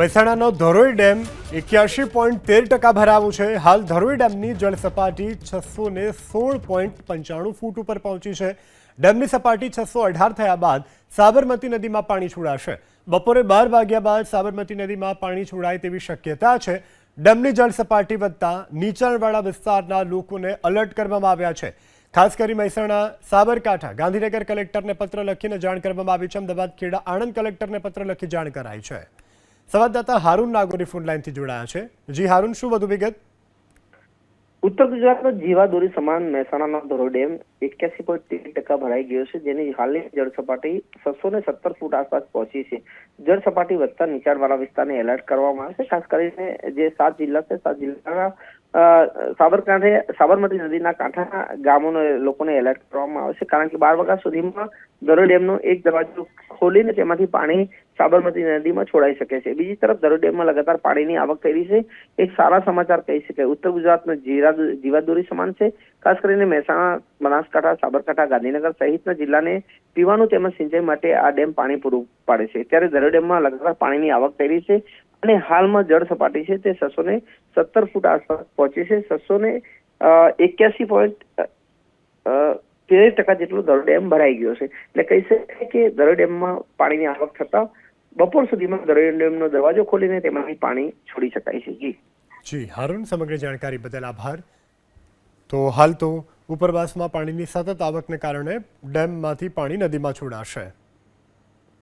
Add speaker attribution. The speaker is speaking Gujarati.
Speaker 1: મહેસાણાનો ધરોઈ ડેમ 81.13% ભરાયો છે। હાલ ધરોઈ ડેમની જળ સપાટી 616.95 ફૂટ ઉપર પહોંચી છે। ડેમની સપાટી 618 થયા બાદ સાબરમતી નદીમાં પાણી છોડાશે। બપોરે 12 વાગ્યા બાદ સાબરમતી નદીમાં પાણી છોડાય તેવી શક્યતા છે। ડેમની જળ સપાટી વધતા નીચાણવાળા વિસ્તારના લોકોને એલર્ટ કરવામાં આવ્યા છે। ખાસ કરી મહેસાણા, સાબરકાંઠા, ગાંધીનગર કલેક્ટરને પત્ર લખીને જાણ કરવામાં આવી છે। અમદાવાદ, ખેડા, આણંદ કલેક્ટરને પત્ર લખી જાણ કરાઈ છે। સંવાદદાતા હારૂન નાગોરી ફોન લાઈનથી જોડાયા છે। જી હારૂન, શું વધુ વિગત?
Speaker 2: ઉત્તર ગુજરાતનો જીવાદોરી સમાન મહેસાણાનો ધરોઈ ડેમ 81.13% ભરાઈ ગયો છે, જેની હાલની જળ સપાટી 617 ફૂટ આસપાસ પહોંચી છે। જળ સપાટી વધતા નીચાણવાળા વિસ્તારને એલર્ટ કરવામાં આવે છે। ખાસ કરીને જે 7 જિલ્લા છે, 7 જિલ્લાના સાબરમતી નદીના કાંઠાના ગામોને લોકોને એલર્ટ કરવામાં આવે છે, કારણ કે 12 વાગ્યા સુધીમાં ધરોઈ ડેમનો એક દરવાજો ખોલીને તેમાંથી પાણી સાબરમતી નદીમાં છોડાઈ શકે છે। બીજી તરફ ધરોઈ ડેમમાં લગાતાર પાણીની આવક થઈ રહી છે। એક સારા સમાચાર કહી શકાય। ઉત્તર ગુજરાતનો જીવાદોરી સમાન છે। ખાસ કરીને મહેસાણા, બનાસકાંઠા, સાબરકાંઠા, ગાંધીનગર સહિતના જિલ્લાને પીવાનું તેમજ સિંચાઈ માટે આ ડેમ પાણી પૂરું પાડે છે। ત્યારે ધરોઈ ડેમમાં લગાતાર પાણીની આવક થઈ રહી છે અને હાલમાં જળ સપાટી છે તે 617 ફૂટ આસપાસ પહોંચી છે। 681.13% જેટલો ધરોઈ ડેમ ભરાઈ ગયો છે। એટલે કહી શકાય કે ધરોઈ ડેમમાં પાણીની આવક થતા બપોર સુધીમાં ધરોઈ ડેમનો દરવાજો ખોલીને તેમાંથી પાણી છોડી શકાય છે।
Speaker 1: જી હારૂન, સમગ્ર જાણકારી બદલ આભાર। તો હાલ તો ઉપરવાસમાં પાણીની સતત આવકને કારણે ડેમમાંથી પાણી નદીમાં છોડાશે।